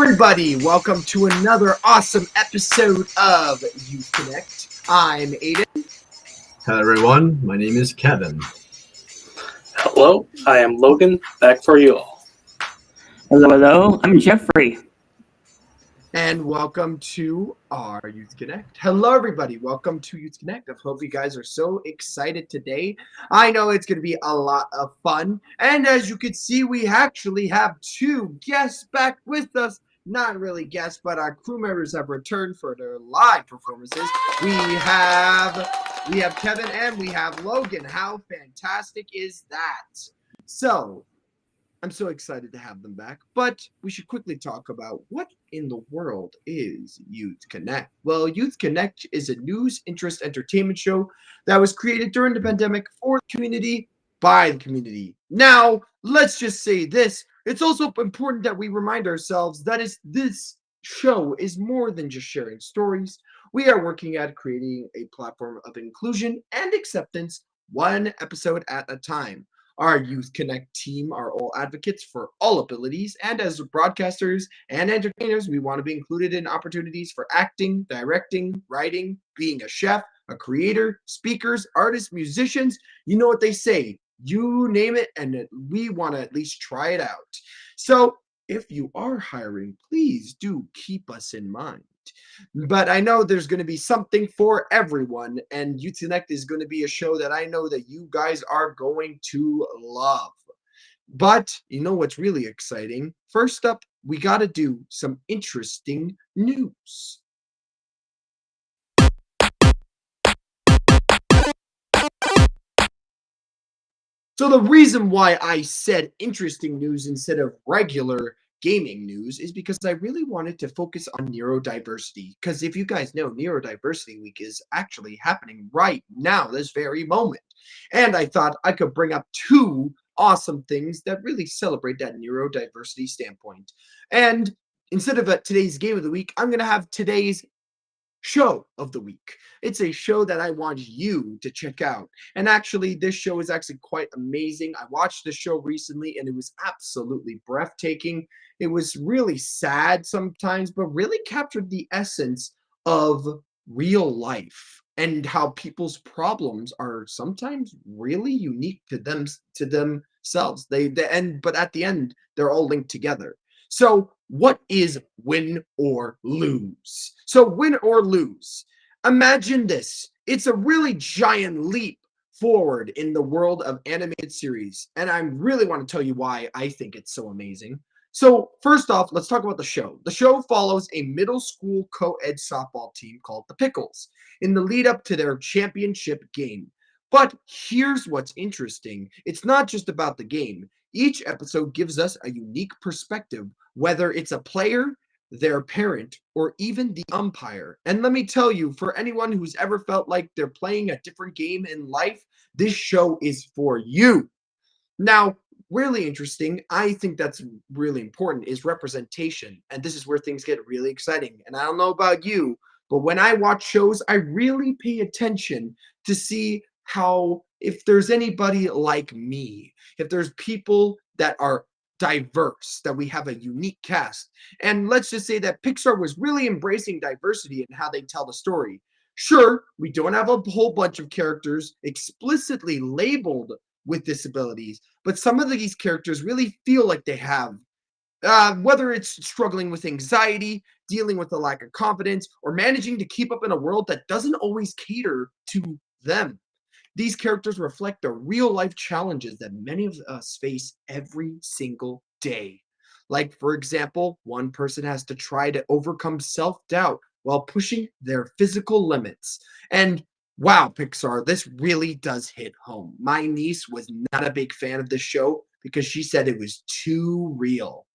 everybody, welcome to another awesome episode of Youth Connect. I'm Aiden. Hello everyone, my name is Kevin. Hello, I am Logan, back for you all. Hello, I'm Jeffrey. And welcome to our Youth Connect. Hello, everybody. Welcome to Youth Connect. I hope you guys are so excited today. I know it's going to be a lot of fun. And as you can see, we actually have two guests back with us. Not really guests, but our crew members have returned for their live performances. We have Kevin and we have Logan. How fantastic is that? So, I'm so excited to have them back, but we should quickly talk about what in the world is Youth Connect. Well, Youth Connect is a news, interest, entertainment show that was created during the pandemic for the community, by the community. Now, let's just say this. It's also important that we remind ourselves that this show is more than just sharing stories. We are working at creating a platform of inclusion and acceptance, one episode at a time. Our Youth Connect team are all advocates for all abilities, and as broadcasters and entertainers, we want to be included in opportunities for acting, directing, writing, being a chef, a creator, speakers, artists, musicians. You know what they say, you name it, and we want to at least try it out. So if you are hiring, please do keep us in mind. But I know there's going to be something for everyone, and Youth Connect is going to be a show that I know that you guys are going to love. But you know what's really exciting? First up, we got to do some interesting news. So the reason why I said interesting news instead of regular gaming news is because I really wanted to focus on neurodiversity. Because if you guys know, Neurodiversity Week is actually happening right now, this very moment. And I thought I could bring up two awesome things that really celebrate that neurodiversity standpoint. And instead of today's game of the week, I'm going to have today's show of the week. It's a show that I want you to check out. And actually, this show is actually quite amazing. I watched the show recently and it was absolutely breathtaking. It was really sad sometimes, but really captured the essence of real life and how people's problems are sometimes really unique to themselves. But at the end, they're all linked together. So what is win or lose? So win or lose. Imagine this. It's a really giant leap forward in the world of animated series. And I really want to tell you why I think it's so amazing. So first off, let's talk about the show. The show follows a middle school co-ed softball team called the Pickles in the lead up to their championship game. But here's what's interesting. It's not just about the game. Each episode gives us a unique perspective, whether it's a player, their parent, or even the umpire. And let me tell you, for anyone who's ever felt like they're playing a different game in life, this show is for you. Now, really interesting, I think that's really important, is representation. And this is where things get really exciting. And I don't know about you, but when I watch shows, I really pay attention to see how, if there's anybody like me, if there's people that are diverse, that we have a unique cast. And let's just say that Pixar was really embracing diversity in how they tell the story. Sure, we don't have a whole bunch of characters explicitly labeled with disabilities, but some of these characters really feel like they have, whether it's struggling with anxiety, dealing with a lack of confidence, or managing to keep up in a world that doesn't always cater to them. These characters reflect the real life challenges that many of us face every single day. Like, for example, one person has to try to overcome self-doubt while pushing their physical limits. And wow, Pixar, this really does hit home. My niece was not a big fan of this show because she said it was too real.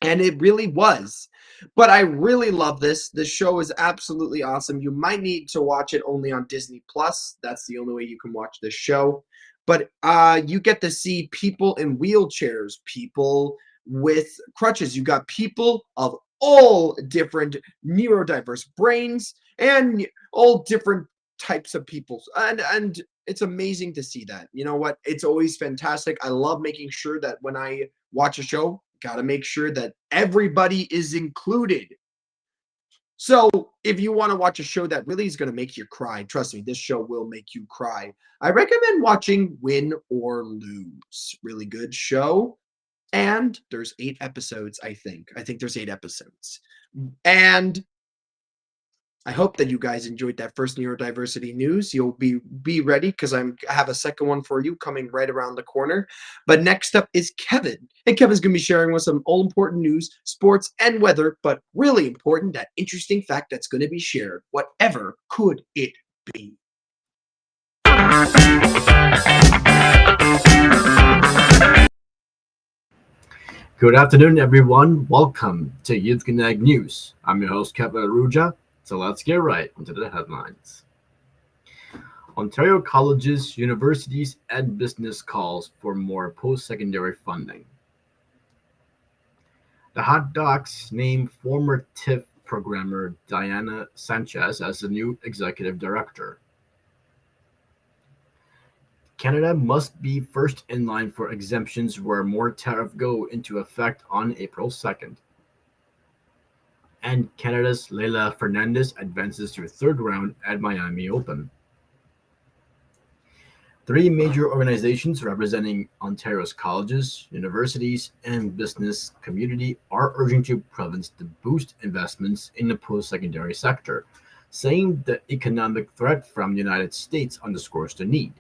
And it really was. But I really love this. This show is absolutely awesome. You might need to watch it only on Disney Plus. That's the only way you can watch this show. But you get to see people in wheelchairs, people with crutches. You got people of all different neurodiverse brains and all different types of people. And it's amazing to see that. You know what? It's always fantastic. I love making sure that when I watch a show, got to make sure that everybody is included. So, if you want to watch a show that really is going to make you cry, trust me, this show will make you cry. I recommend watching Win or Lose. Really good show. And there's 8 episodes, I think. I think there's 8 episodes. And I hope that you guys enjoyed that first neurodiversity news. You'll be ready because I have a second one for you coming right around the corner. But next up is Kevin. And Kevin's going to be sharing with some all important news, sports, and weather, but really important, that interesting fact that's going to be shared. Whatever could it be? Good afternoon, everyone. Welcome to Youth Connect News. I'm your host, Kevin Aruja. So let's get right into the headlines. Ontario colleges, universities, and business calls for more post-secondary funding. The Hot Docs named former TIFF programmer Diana Sanchez as the new executive director. Canada must be first in line for exemptions where more tariffs go into effect on April 2nd. And Canada's Leila Fernandez advances to third round at Miami Open. 3 major organizations representing Ontario's colleges, universities, and business community are urging the province to boost investments in the post-secondary sector, saying the economic threat from the United States underscores the need.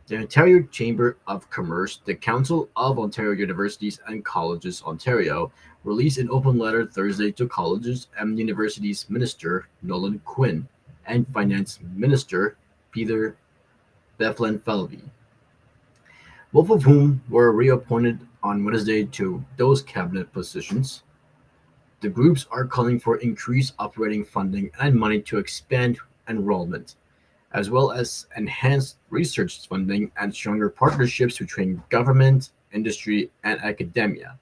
The Ontario Chamber of Commerce, the Council of Ontario Universities and Colleges Ontario, released an open letter Thursday to colleges and universities Minister Nolan Quinn and Finance Minister Peter Bethlen-Felvey, both of whom were reappointed on Wednesday to those cabinet positions. The groups are calling for increased operating funding and money to expand enrollment, as well as enhanced research funding and stronger partnerships between government, industry, and academia.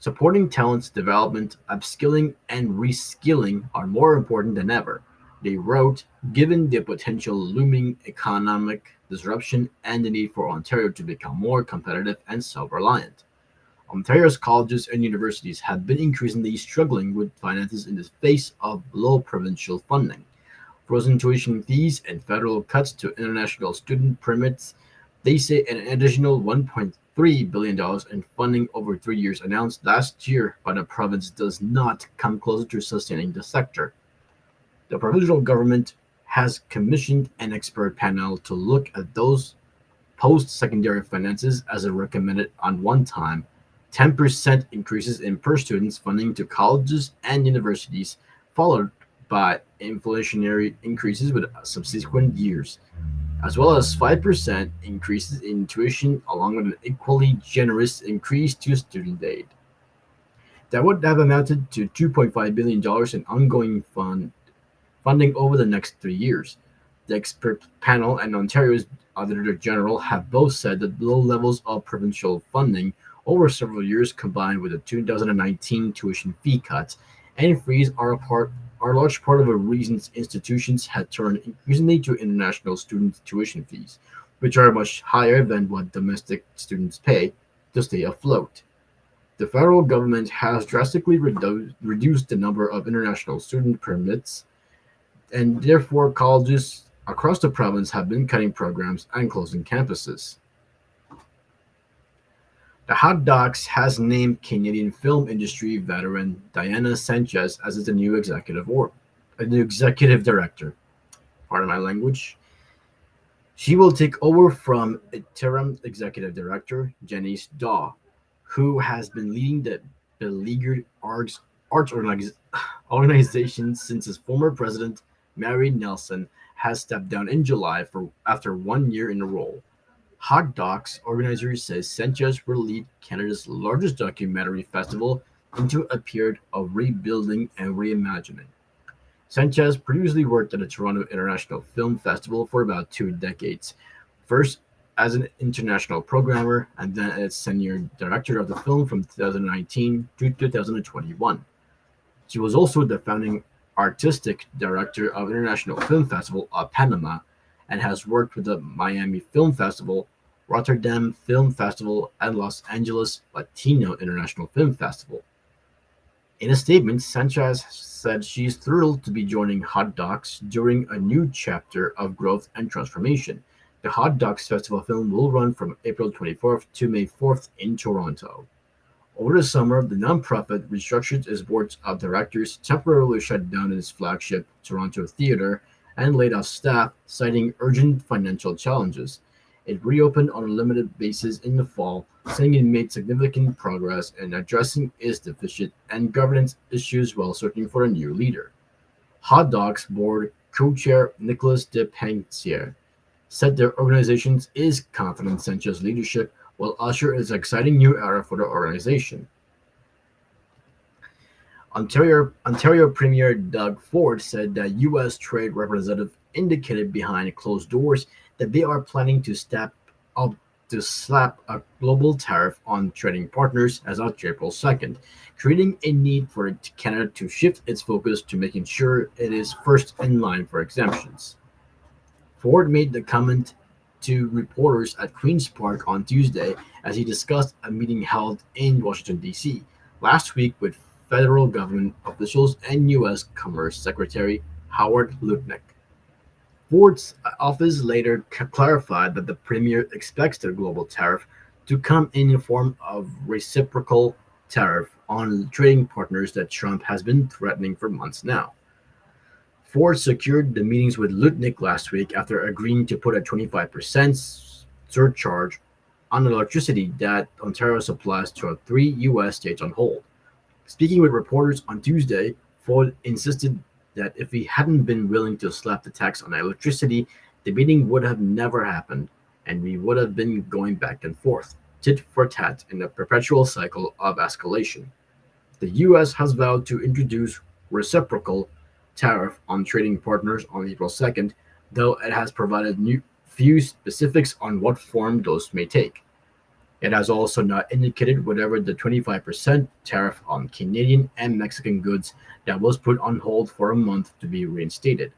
Supporting talent development, upskilling, and reskilling are more important than ever, they wrote, given the potential looming economic disruption and the need for Ontario to become more competitive and self-reliant. Ontario's colleges and universities have been increasingly struggling with finances in the face of low provincial funding, frozen tuition fees, and federal cuts to international student permits. They say an additional $1.3 billion in funding over 3 years announced last year by the province does not come closer to sustaining the sector. The provincial government has commissioned an expert panel to look at those post-secondary finances as it recommended on one-time 10% increases in per-student funding to colleges and universities, followed by inflationary increases with subsequent years, as well as 5% increases in tuition along with an equally generous increase to student aid. That would have amounted to $2.5 billion in ongoing funding over the next 3 years. The expert panel and Ontario's Auditor General have both said that low levels of provincial funding over several years, combined with the 2019 tuition fee cuts and freeze, are a large part of the reasons institutions had turned increasingly to international student tuition fees, which are much higher than what domestic students pay to stay afloat. The federal government has drastically reduced the number of international student permits, and therefore colleges across the province have been cutting programs and closing campuses. The Hot Docs has named Canadian film industry veteran Diana Sanchez as the new executive director. Pardon my language. She will take over from interim executive director Janice Daw, who has been leading the beleaguered arts organization since its former president Mary Nelson has stepped down in July after 1 year in the role. Hot Docs organizers say Sanchez will lead Canada's largest documentary festival into a period of rebuilding and reimagining. Sanchez previously worked at the Toronto International Film Festival for about 2 decades, first as an international programmer and then as senior director of the film from 2019 to 2021. She was also the founding artistic director of International Film Festival of Panama and has worked with the Miami Film Festival, Rotterdam Film Festival, and Los Angeles Latino International Film Festival. In a statement, Sanchez said she's thrilled to be joining Hot Docs during a new chapter of growth and transformation. The Hot Docs Festival film will run from April 24th to May 4th in Toronto. Over the summer, the nonprofit restructured its board of directors, temporarily shut down its flagship Toronto theater, and laid off staff, citing urgent financial challenges. It reopened on a limited basis in the fall, saying it made significant progress in addressing its deficit and governance issues while searching for a new leader. Hot Dogs board co-chair Nicolas de Pentier said their organization is confident in Sanchez's leadership will usher an exciting new era for the organization. Ontario Premier Doug Ford said that U.S. Trade Representative indicated behind closed doors that they are planning to up slap a global tariff on trading partners as of April 2nd, creating a need for Canada to shift its focus to making sure it is first in line for exemptions. Ford made the comment to reporters at Queen's Park on Tuesday as he discussed a meeting held in Washington, D.C. last week with federal government officials and U.S. Commerce Secretary Howard Lutnick. Ford's office later clarified that the premier expects the global tariff to come in the form of reciprocal tariff on trading partners that Trump has been threatening for months now. Ford secured the meetings with Lutnick last week after agreeing to put a 25% surcharge on electricity that Ontario supplies to three U.S. states on hold. Speaking with reporters on Tuesday, Ford insisted that if he hadn't been willing to slap the tax on electricity, the meeting would have never happened, and we would have been going back and forth, tit for tat, in a perpetual cycle of escalation. The U.S. has vowed to introduce reciprocal tariff on trading partners on April 2nd, though it has provided few specifics on what form those may take. It has also not indicated whether the 25% tariff on Canadian and Mexican goods that was put on hold for a month to be reinstated.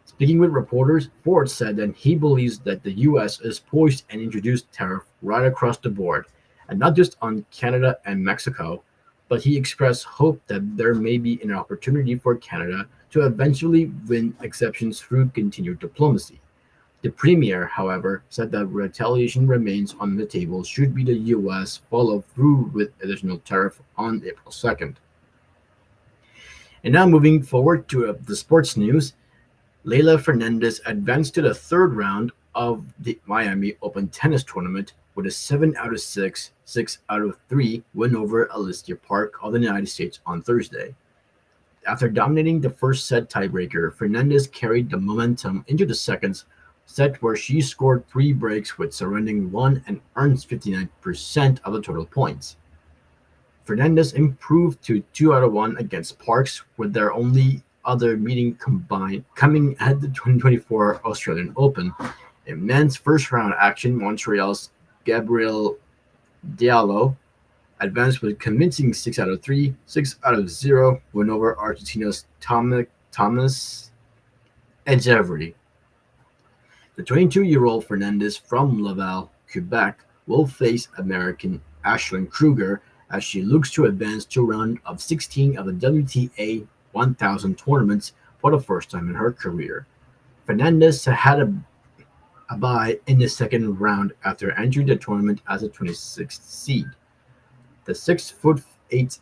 Speaking with reporters, Ford said that he believes that the U.S. is poised and introduced tariff right across the board, and not just on Canada and Mexico, but he expressed hope that there may be an opportunity for Canada to eventually win exceptions through continued diplomacy. The premier, however, said that retaliation remains on the table should be the U.S. follow through with additional tariff on April 2nd. And now moving forward to the sports news, Leylah Fernandez advanced to the third round of the Miami Open tennis tournament with a 7 out of 6, 6 out of 3 win over Alicia Park of the United States on Thursday. After dominating the first set tiebreaker, Fernandez carried the momentum into the second set where she scored 3 breaks with surrendering 1 and earned 59% of the total points. Fernandez improved to 2 out of 1 against Parks, with their only other meeting coming at the 2024 Australian Open. In men's first round action, Montreal's Gabriel Diallo advanced with convincing 6 out of 3, 6 out of 0 win over Argentina's Thomas Echeverry. The 22-year-old Fernandez from Laval, Quebec, will face American Ashlyn Kruger as she looks to advance to round of 16 of the WTA 1000 tournaments for the first time in her career. Fernandez had a bye in the second round after entering the tournament as a 26th seed. The 6'8"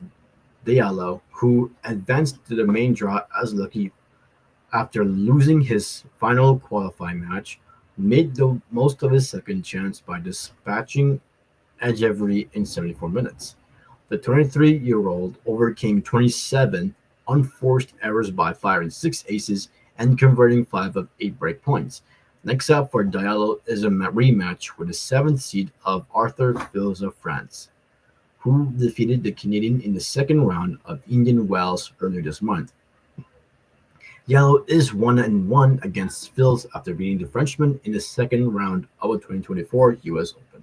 Diallo, who advanced to the main draw as lucky after losing his final qualifying match, made the most of his second chance by dispatching Echeverry in 74 minutes. The 23-year-old overcame 27 unforced errors by firing 6 aces and converting 5 of 8 break points. Next up for Diallo is a rematch with the 7th seed of Arthur Fils of France, who defeated the Canadian in the second round of Indian Wells earlier this month. Diallo is 1-1 against Fils after beating the Frenchman in the second round of the 2024 U.S. Open.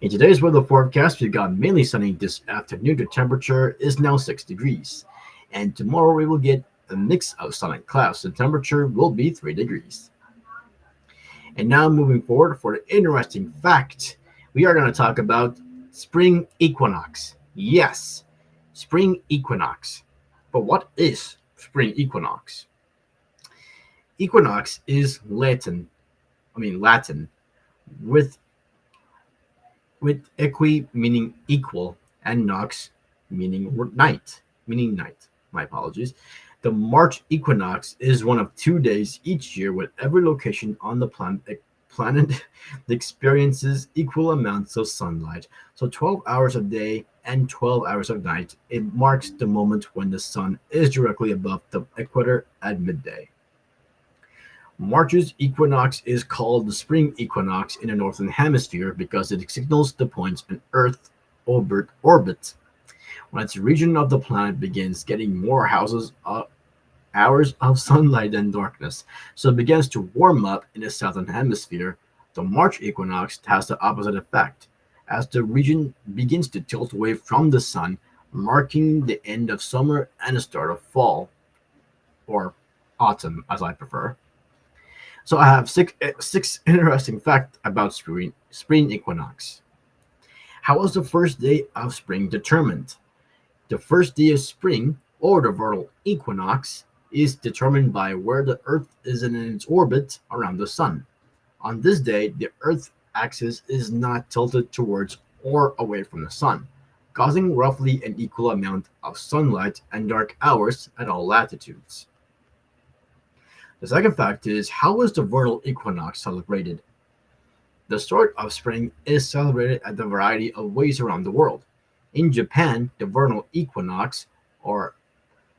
In today's weather forecast, we've got mainly sunny this afternoon. The temperature is now 6 degrees. And tomorrow we will get a mix of sun and clouds. The temperature will be 3 degrees. And now moving forward for the interesting fact, we are going to talk about spring equinox. Yes, spring equinox. But what is spring equinox? Equinox is Latin, with equi meaning equal and nox meaning night. My apologies. The March equinox is one of 2 days each year when every location on the planet experiences equal amounts of sunlight. So 12 hours of day and 12 hours of night. It marks the moment when the sun is directly above the equator at midday. March's equinox is called the spring equinox in the northern hemisphere because it signals the point an Earth orbits when its region of the planet begins getting more hours of sunlight and darkness, so it begins to warm up in the southern hemisphere. The March equinox has the opposite effect, as the region begins to tilt away from the sun, marking the end of summer and the start of fall, or autumn as I prefer. So I have six interesting facts about spring equinox. How was the first day of spring determined? The first day of spring, or the vernal equinox, is determined by where the Earth is in its orbit around the Sun. On this day, the Earth's axis is not tilted towards or away from the Sun, causing roughly an equal amount of sunlight and dark hours at all latitudes. The second fact is, how was the vernal equinox celebrated? The start of spring is celebrated at a variety of ways around the world. In Japan, the vernal equinox, or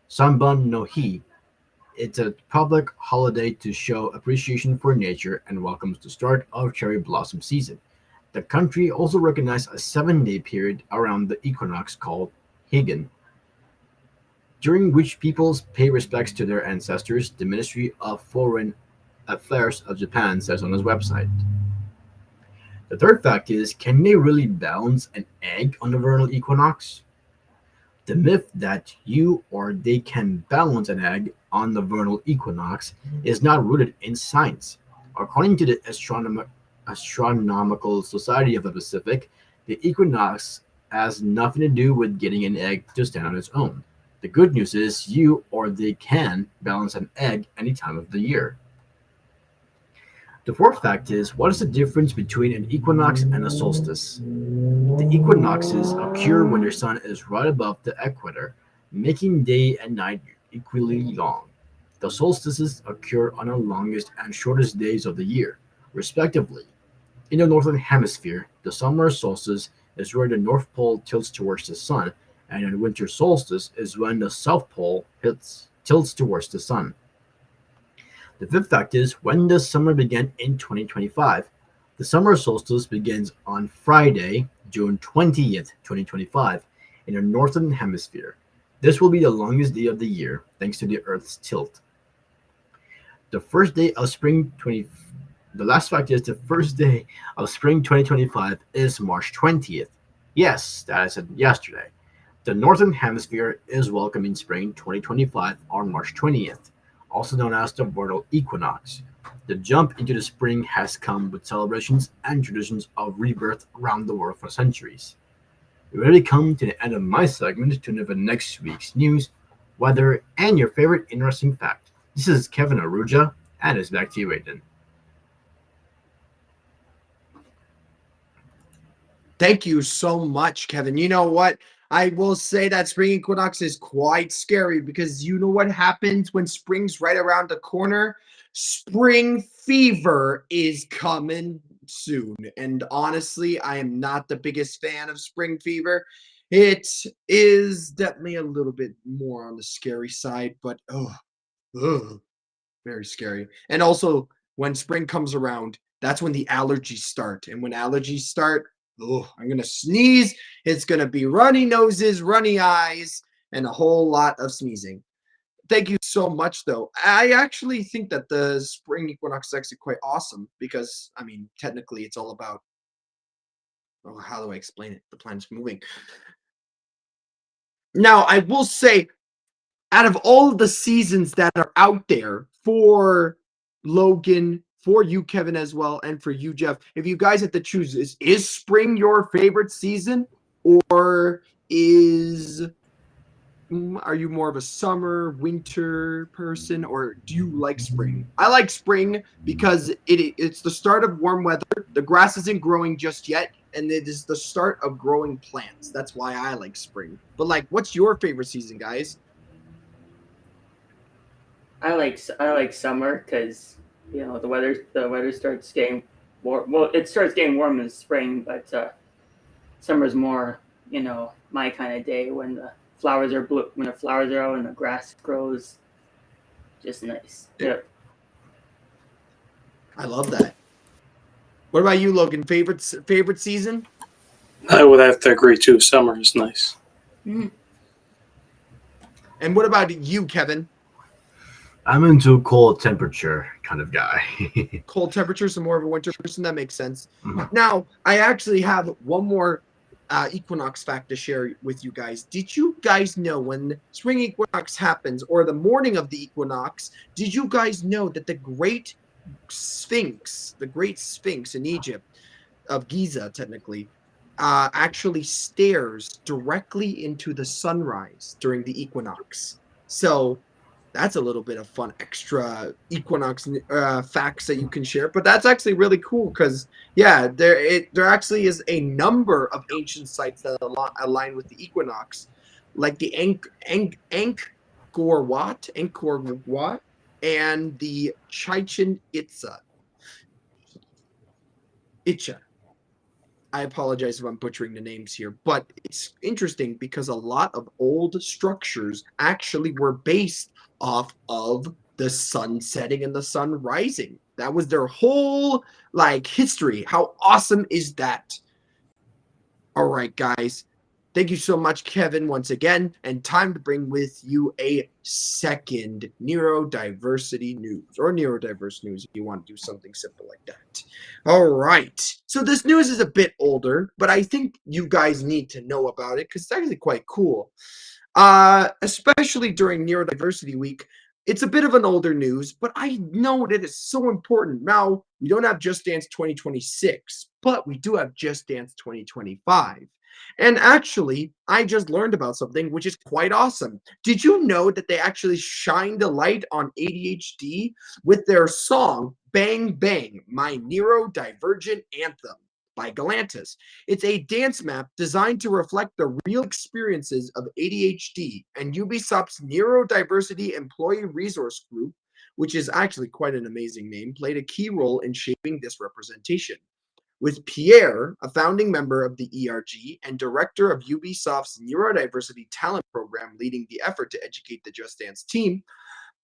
Sanban no Hi, it's a public holiday to show appreciation for nature and welcomes the start of cherry blossom season. The country also recognized a 7 day period around the equinox called Higan, during which peoples pay respects to their ancestors, the Ministry of Foreign Affairs of Japan says on its website. The third fact is, can they really balance an egg on the vernal equinox? The myth that you or they can balance an egg on the vernal equinox is not rooted in science. According to the Astronomical Society of the Pacific, the equinox has nothing to do with getting an egg to stand on its own. The good news is you or they can balance an egg any time of the year. The fourth fact is, what is the difference between an equinox and a solstice? The equinoxes occur when the sun is right above the equator, making day and night equally long. The solstices occur on the longest and shortest days of the year, respectively. In the northern hemisphere, the summer solstice is where the North Pole tilts towards the sun, and the winter solstice is when the South Pole tilts towards the sun. The fifth fact is, when does summer begin in 2025? The summer solstice begins on Friday, June 20th, 2025, in the northern hemisphere. This will be the longest day of the year thanks to the Earth's tilt. The first day of spring 20 The last fact is, the first day of spring 2025 is March 20th. Yes, that I said yesterday. The northern hemisphere is welcoming spring 2025 on March 20th, also known as the vernal equinox. The jump into the spring has come with celebrations and traditions of rebirth around the world for centuries. We already come to the end of my segment to know the next week's news, weather, and your favorite interesting fact. This is Kevin Aruja, and it's back to you, Aiden. Thank you so much, Kevin. You know what? I will say that spring equinox is quite scary because you know what happens when spring's right around the corner? Spring fever is coming soon. And honestly, I am not the biggest fan of spring fever. It is definitely a little bit more on the scary side, but ugh, very scary. And also, when spring comes around, that's when the allergies start. And when allergies start, oh, I'm gonna sneeze. It's gonna be runny noses, runny eyes, and a whole lot of sneezing. Thank you so much, though. I actually think that the spring equinox is actually quite awesome because, I mean, technically, it's all about, oh, how do I explain it? The planet's moving. Now, I will say, out of all of the seasons that are out there for Logan, for you, Kevin, as well, and for you, Jeff. If you guys have to choose, is spring your favorite season, or are you more of a summer, winter person, or do you like spring? I like spring because it's the start of warm weather. The grass isn't growing just yet, and it is the start of growing plants. That's why I like spring. But like, what's your favorite season, guys? I like summer because the weather starts getting warm. Well, it starts getting warm in spring, but summer's more my kind of day when the flowers are blue, when the flowers are out and the grass grows. Just nice. Yep. I love that. What about you, Logan? Favorite season? I would have to agree too. Summer is nice. Mm. And what about you, Kevin? I'm into cold temperature kind of guy. Cold temperatures, and more of a winter person. That makes sense. Mhm. Now, I actually have one more equinox fact to share with you guys. Did you guys know when spring equinox happens, or the morning of the equinox, did you guys know that the Great Sphinx in Egypt, of Giza, technically, actually stares directly into the sunrise during the equinox? So that's a little bit of fun extra equinox facts that you can share. But that's actually really cool because, yeah, there actually is a number of ancient sites that align with the equinox, like the Angkor Wat, and the Chichen Itza. I apologize if I'm butchering the names here, but it's interesting because a lot of old structures actually were based off of the sun setting and the sun rising. That was their whole history. How awesome is that? All right, guys. Thank you so much, Kevin, once again. And time to bring with you a second neurodiversity news, or neurodiverse news if you want to do something simple like that. All right. So this news is a bit older, but I think you guys need to know about it because it's actually quite cool. Especially during Neurodiversity Week. It's a bit of an older news, but I know that it's so important. Now, we don't have Just Dance 2026, but we do have Just Dance 2025. And actually, I just learned about something which is quite awesome. Did you know that they actually shined a light on ADHD with their song Bang Bang, My Neurodivergent Anthem by Galantis? It's a dance map designed to reflect the real experiences of ADHD, and Ubisoft's Neurodiversity Employee Resource Group, which is actually quite an amazing name, played a key role in shaping this representation. With Pierre, a founding member of the ERG and director of Ubisoft's Neurodiversity Talent Program, leading the effort to educate the Just Dance team,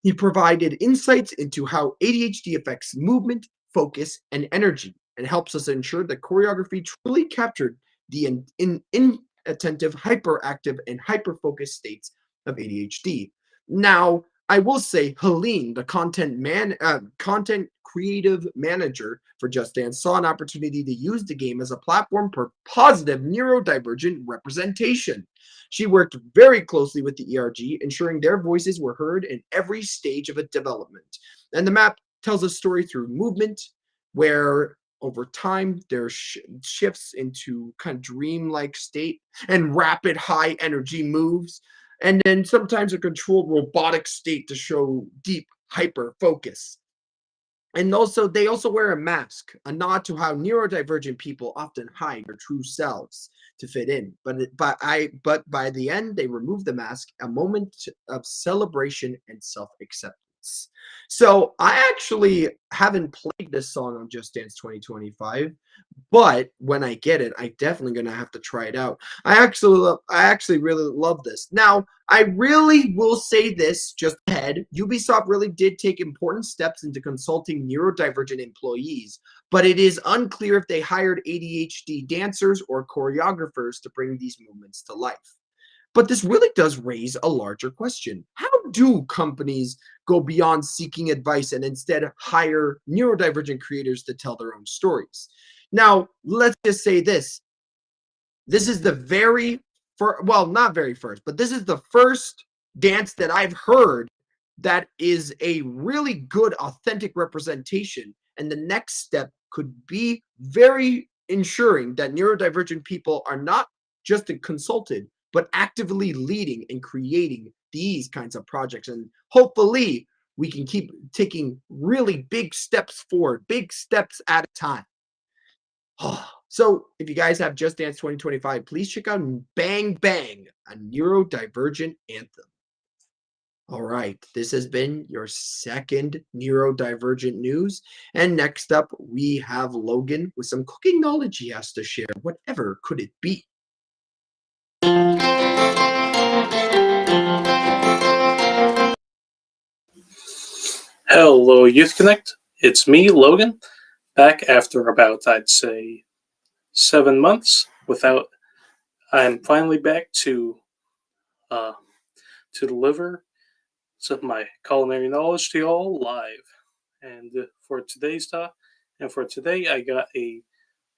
he provided insights into how ADHD affects movement, focus, and energy, and helps us ensure that choreography truly captured the inattentive, hyperactive, and hyper-focused states of ADHD. Now, I will say, Helene, the content creative manager for Just Dance, saw an opportunity to use the game as a platform for positive neurodivergent representation. She worked very closely with the ERG, ensuring their voices were heard in every stage of a development. And the map tells a story through movement, where over time there shifts into kind of dreamlike state and rapid high energy moves, and then sometimes a controlled robotic state to show deep hyper focus. And also, they also wear a mask, a nod to how neurodivergent people often hide their true selves to fit in. But by the end, they remove the mask, a moment of celebration and self-acceptance. So I actually haven't played this song on Just Dance 2025, but when I get it, I definitely gonna have to try it out. I actually really love this. Now, I really will say this just ahead. Ubisoft really did take important steps into consulting neurodivergent employees, but it is unclear if they hired ADHD dancers or choreographers to bring these movements to life. But this really does raise a larger question. How do companies go beyond seeking advice and instead hire neurodivergent creators to tell their own stories? Now, let's just say this. This is the very first, well, not very first, but this is the first dance that I've heard that is a really good, authentic representation And the next step could be very ensuring that neurodivergent people are not just consulted, but actively leading and creating these kinds of projects. And hopefully, we can keep taking really big steps forward, big steps at a time. So, if you guys have Just Dance 2025, please check out Bang Bang, a neurodivergent anthem. All right, this has been your second neurodivergent news. And next up, we have Logan with some cooking knowledge he has to share. Whatever could it be? Hello, Youth Connect. It's me, Logan, back after about, I'd say, 7 months without. I'm finally back to deliver some of my culinary knowledge to y'all live. And for today's talk, and for today, I got a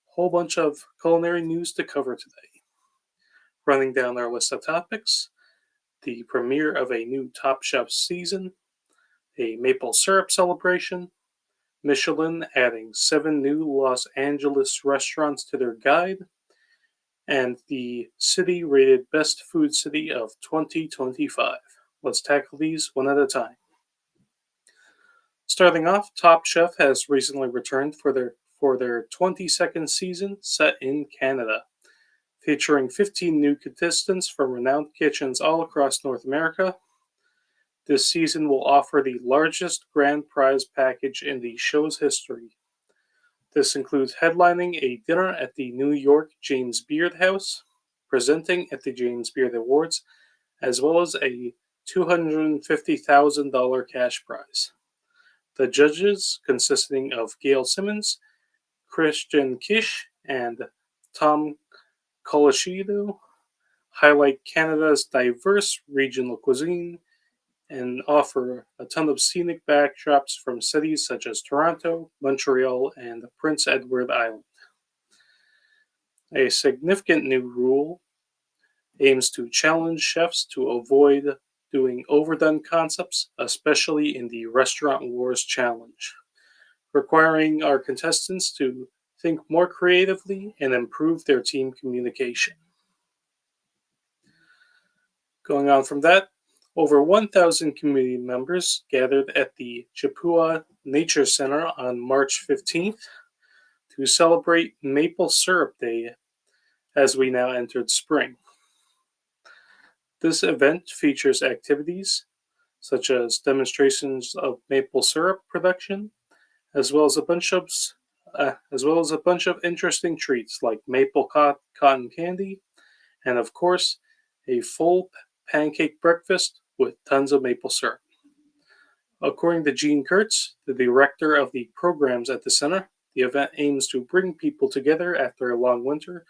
whole bunch of culinary news to cover today. Running down our list of topics: the premiere of a new Top Chef season, a maple syrup celebration, Michelin adding 7 new Los Angeles restaurants to their guide, and the city rated Best Food City of 2025. Let's tackle these one at a time. Starting off, Top Chef has recently returned for their 22nd season set in Canada, featuring 15 new contestants from renowned kitchens all across North America. This season will offer the largest grand prize package in the show's history. This includes headlining a dinner at the New York James Beard House, presenting at the James Beard Awards, as well as a $250,000 cash prize. The judges, consisting of Gail Simmons, Christian Kish, and Tom Colascido, highlight Canada's diverse regional cuisine and offer a ton of scenic backdrops from cities such as Toronto, Montreal, and Prince Edward Island. A significant new rule aims to challenge chefs to avoid doing overdone concepts, especially in the Restaurant Wars Challenge, requiring our contestants to think more creatively and improve their team communication. Going on from that, over 1,000 community members gathered at the Chippewa Nature Center on March 15th to celebrate Maple Syrup Day as we now entered spring. This event features activities such as demonstrations of maple syrup production, as well as a bunch of interesting treats like maple cotton candy, and of course, a full pancake breakfast with tons of maple syrup. According to Gene Kurtz, the director of the programs at the center, the event aims to bring people together after a long winter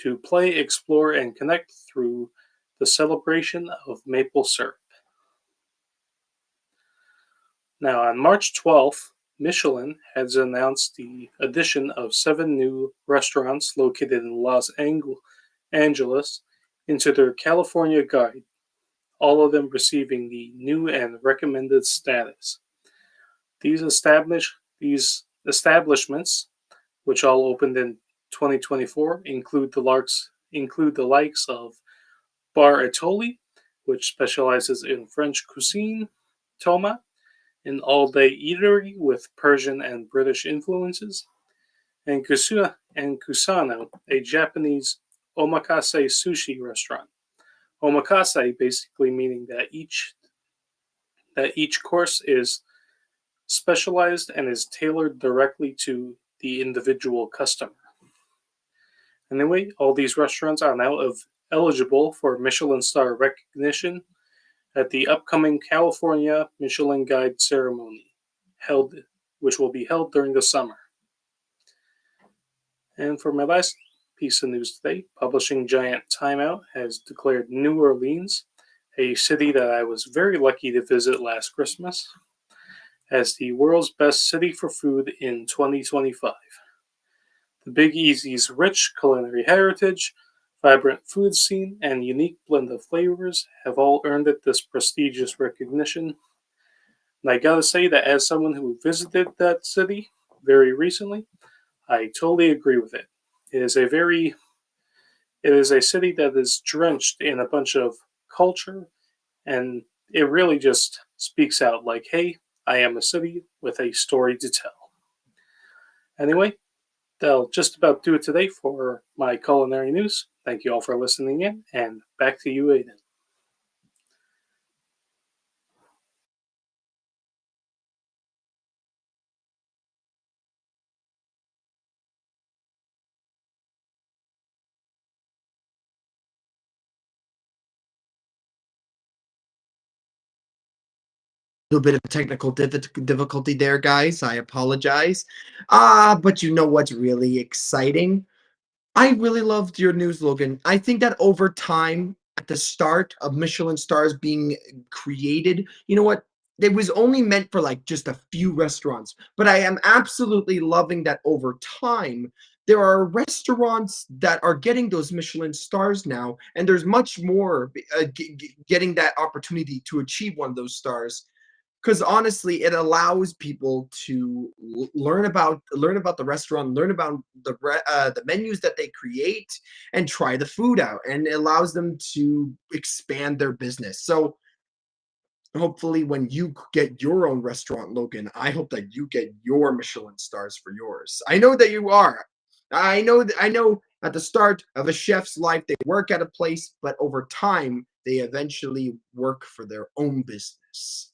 to play, explore, and connect through the celebration of maple syrup. Now, on March 12th, Michelin has announced the addition of 7 new restaurants located in Los Angeles into their California guide, all of them receiving the new and recommended status. These establishments, which all opened in 2024, include the likes of Bar Atoli, which specializes in French cuisine, Toma, an all-day eatery with Persian and British influences, and Kusano, a Japanese omakase sushi restaurant. Omakase basically meaning that each course is specialized and is tailored directly to the individual customer. Anyway, all these restaurants are now eligible for Michelin star recognition at the upcoming California Michelin Guide ceremony, which will be held during the summer. And for my last piece of news today, publishing giant Time Out has declared New Orleans, a city that I was very lucky to visit last Christmas, as the world's best city for food in 2025. The Big Easy's rich culinary heritage, vibrant food scene, and unique blend of flavors have all earned it this prestigious recognition. And I gotta say that as someone who visited that city, very recently, I totally agree with it. It is a very it is a city that is drenched in a bunch of culture, and it really just speaks out like, hey, I am a city with a story to tell. Anyway, that'll just about do it today for my culinary news. Thank you all for listening in, and back to you, Aiden. Little bit of technical difficulty there, guys. I apologize. But you know what's really exciting? I really loved your news, Logan. I think that over time, at the start of Michelin stars being created, you know what? It was only meant for like just a few restaurants. But I am absolutely loving that over time, there are restaurants that are getting those Michelin stars now, and there's much more getting that opportunity to achieve one of those stars, because honestly it allows people to learn about the restaurant, learn about the menus that they create, and try the food out, and it allows them to expand their business. So hopefully when you get your own restaurant, Logan, I hope that you get your Michelin stars for yours. I know that you are. I know at the start of a chef's life they work at a place, but over time they eventually work for their own business.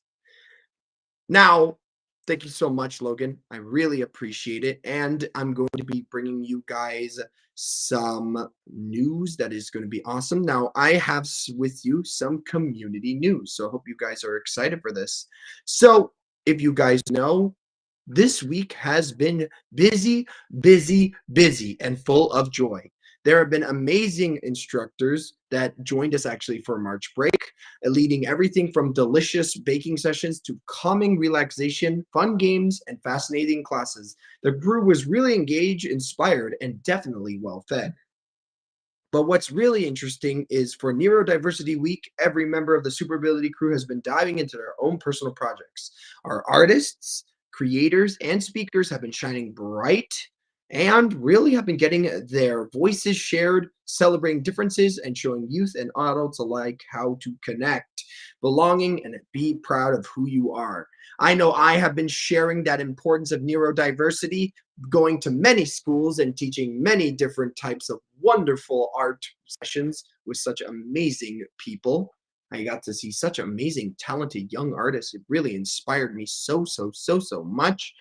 Now, thank you so much, Logan. I really appreciate it. And I'm going to be bringing you guys some news that is going to be awesome. Now, I have with you some community news. So I hope you guys are excited for this. So, if you guys know, this week has been busy, busy, busy, and full of joy. There have been amazing instructors that joined us actually for March break, leading everything from delicious baking sessions to calming relaxation, fun games, and fascinating classes. The crew was really engaged, inspired, and definitely well fed. But what's really interesting is for Neurodiversity Week, every member of the Superability crew has been diving into their own personal projects. Our artists, creators, and speakers have been shining bright and really have been getting their voices shared, celebrating differences, and showing youth and adults alike how to connect, belonging, and be proud of who you are. I know I have been sharing that importance of neurodiversity, going to many schools and teaching many different types of wonderful art sessions with such amazing people. I got to see such amazing, talented young artists. It really inspired me so much.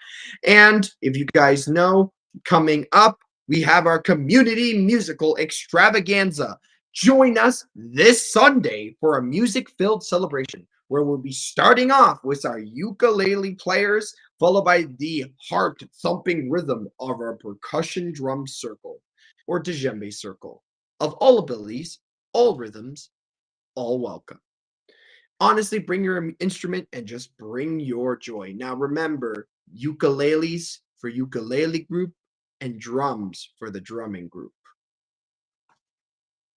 And if you guys know, coming up, we have our community musical extravaganza. Join us this Sunday for a music-filled celebration where we'll be starting off with our ukulele players, followed by the heart-thumping rhythm of our percussion drum circle, or djembe circle, of all abilities, all rhythms, all welcome. Honestly, bring your instrument and just bring your joy. Now remember, ukuleles for ukulele group and drums for the drumming group.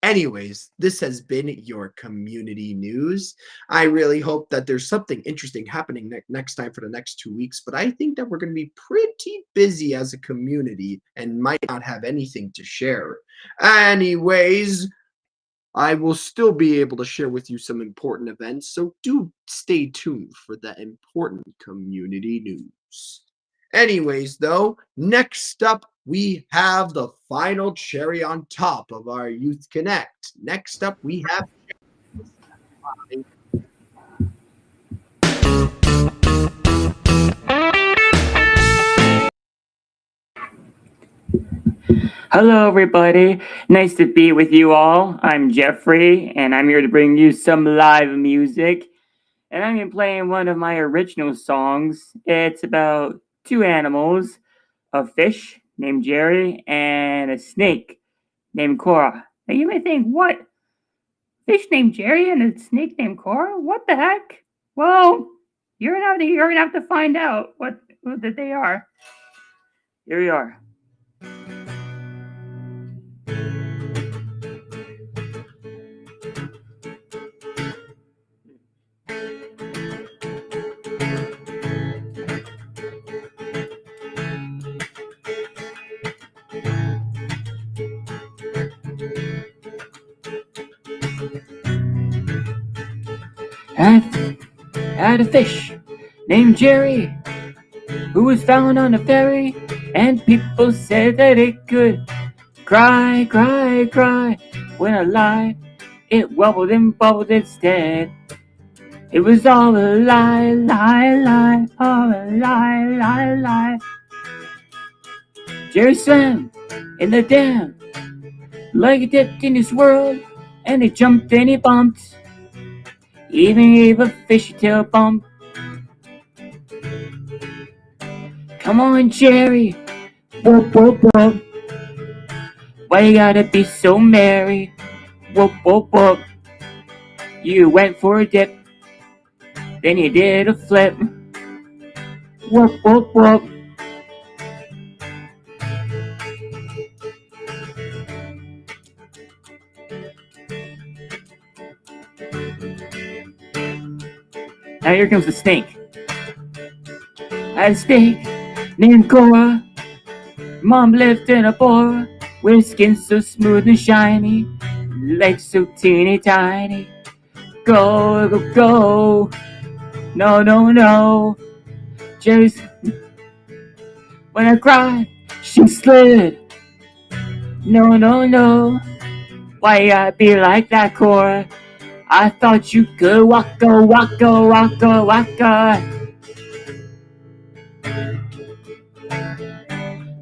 Anyways, this has been your community news. I really hope that there's something interesting happening next time for the next 2 weeks, but I think that we're going to be pretty busy as a community and might not have anything to share. Anyways, I will still be able to share with you some important events, so do stay tuned for that important community news. Anyways, though, next up, we have the final cherry on top of our Youth Connect. Next up, we have Hello, everybody. Nice to be with you all. I'm Jeffrey, and I'm here to bring you some live music. And I'm going to be playing one of my original songs. It's about two animals, a fish named Jerry and a snake named Cora. Now, you may think, what? Fish named Jerry and a snake named Cora? What the heck? Well, you're gonna have to find out what that they are. Here we are. had a fish named Jerry who was found on a ferry, and people said that it could cry, cry, cry. When I lied, it wobbled and bubbled instead. It was all a lie, lie, lie, all a lie, lie, lie. Jerry swam in the dam like he dipped in his world, and he jumped and he bumped, even gave a fishy tail bump. Come on, Jerry, whoop, whoop, whoop. Why you gotta be so merry? Whoop, whoop, whoop. You went for a dip, then you did a flip. Whoop, whoop, whoop. Now here comes the snake. I had a snake named Cora. Mom lived in a boa with skin so smooth and shiny, legs so teeny tiny. Go, go, go. No, no, no. Jerry's. When I cried, she slid. No, no, no. Why you gotta be like that, Cora? I thought you could waka, waka, waka, waka.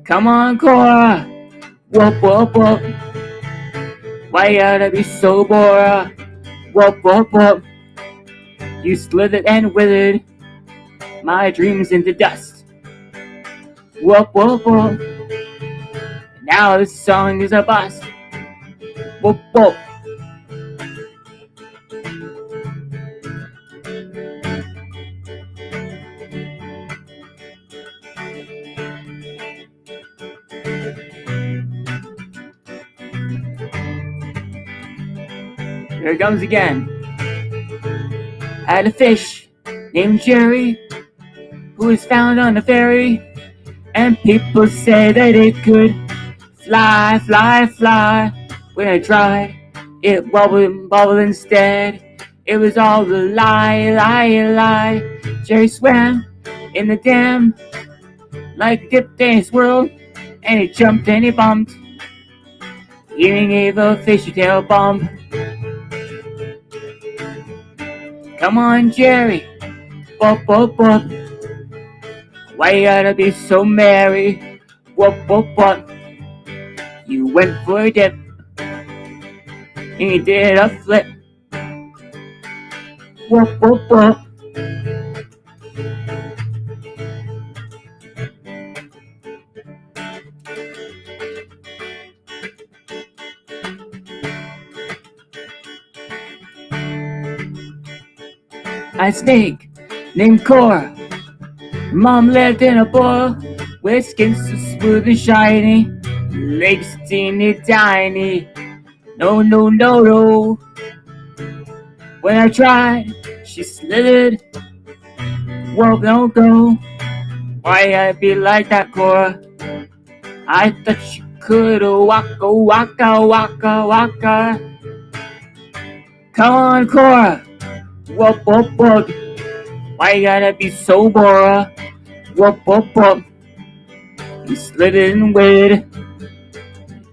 Come on, Cora. Whoop, whoop, whoop. Why you gotta be so Bora? Whoop, whoop, whoop. You slithered and withered my dreams into dust. Whoop, whoop, whoop. Now this song is a bust. Whoop, whoop. Here it comes again. I had a fish named Jerry who was found on a ferry, and people said that it could fly, fly, fly. When I tried, it wobbled and bubbled instead. It was all a lie, lie, lie. Jerry swam in the dam like a dip in his world, and he jumped and he bumped, even gave a fishy tail bump. Come on, Jerry, whoop, whoop, whoop. Why you gotta be so merry? Whoop, whoop, whoop. You went for a dip, and you did a flip. Whoop, whoop, whoop. I snake named Cora. Mom lived in a boa with skin so smooth and shiny, legs teeny tiny. No, no, no, no. When I tried, she slithered. Whoa, don't go. Why I be like that, Cora? I thought you could waka, waka, waka, waka. Come on, Cora. Whoop, whoop, whoop. Why you gotta be so Bora? Whoop, whoop, whoop. You slid in with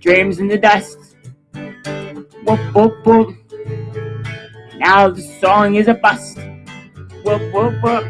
dreams in the dust. Whoop, whoop, whoop. Now the song is a bust. Whoop, whoop, whoop.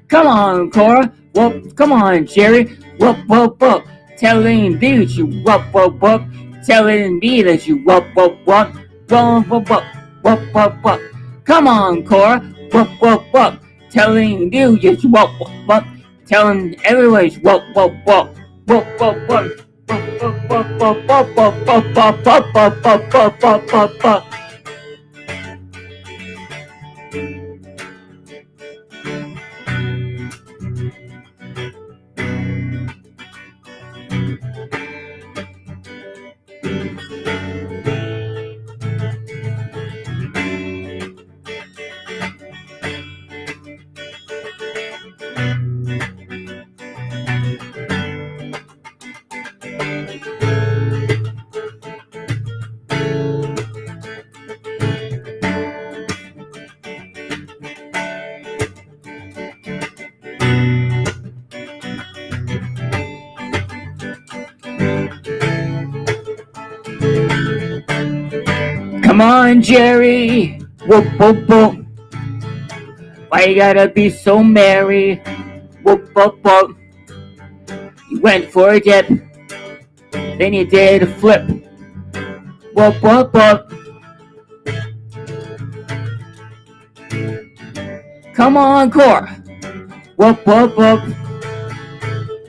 Come on, Cora. Whoop, come on, Jerry. Whoop, whoop, whoop. Telling me that you whoop, whoop, whoop. Telling me that you whoop, whoop, whoop. Whoop, whoop, whoop. Whoop, whoop, whoop. Come on, Cora. Whoop, whoop, whoop. Telling you that you whoop, whoop, whoop. Telling everyone you whoop, whoop, whoop. Whoop, whoop, whoop. Whoop, whoop, whoop, whoop, whoop, whoop, whoop, whoop, whoop, whoop, whoop, whoop, whoop, whoop. Come on, Jerry. Whoop, whoop, whoop. Why you gotta be so merry? Whoop, whoop, whoop. You went for a dip, then you did a flip. Whoop, whoop, whoop. Come on, Cora. Whoop, whoop, whoop.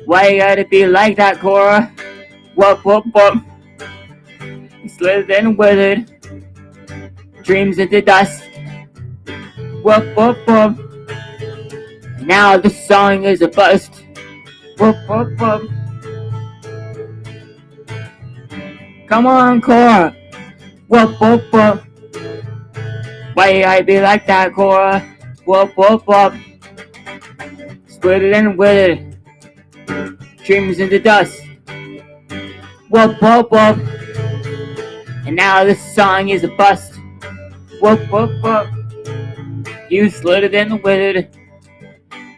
Why you gotta be like that, Cora? Whoop, whoop, whoop. You slithered and withered, dreams into dust. Whoop, whoop, whoop. Now the song is a bust. Whoop, whoop, whoop. Come on, Cora. Whoop, whoop, whoop. Why I be like that, Cora? Whoop, whoop, whoop. Splitted and withered, dreams into dust. Whoop, whoop, whoop. And now this song is a bust. Whoop, whoop, whoop. You slithered and withered,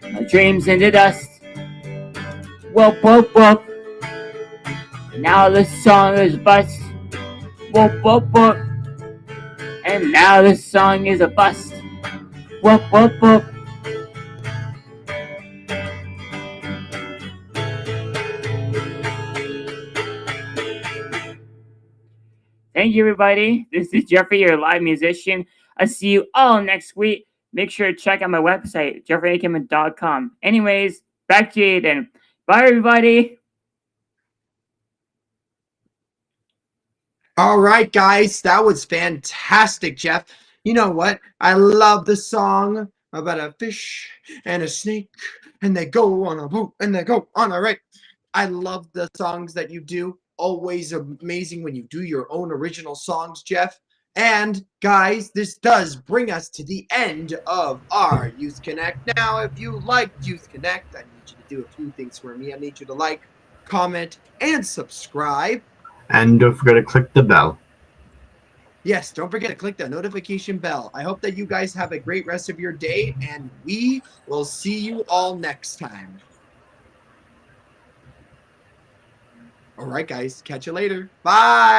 my dreams into dust. Whoop, whoop, whoop. And now this song is a bust. Whoop, whoop, whoop. And now this song is a bust. Whoop, whoop, whoop. Thank you, everybody. This is Jeffrey, your live musician. I'll see you all next week. Make sure to check out my website, jeffreyackerman.com. Anyways, back to you then. Bye, everybody. All right, guys, that was fantastic, Jeff. You know what? I love the song about a fish and a snake, and they go on a boat and they go on a ride. I love the songs that you do. Always amazing when you do your own original songs, Jeff. And guys, this does bring us to the end of our Youth Connect. Now, if you liked Youth Connect, I need you to do a few things for me. I need you to like, comment, and subscribe. And don't forget to click the bell. Yes, don't forget to click the notification bell. I hope that you guys have a great rest of your day, and we will see you all next time. All right, guys. Catch you later. Bye.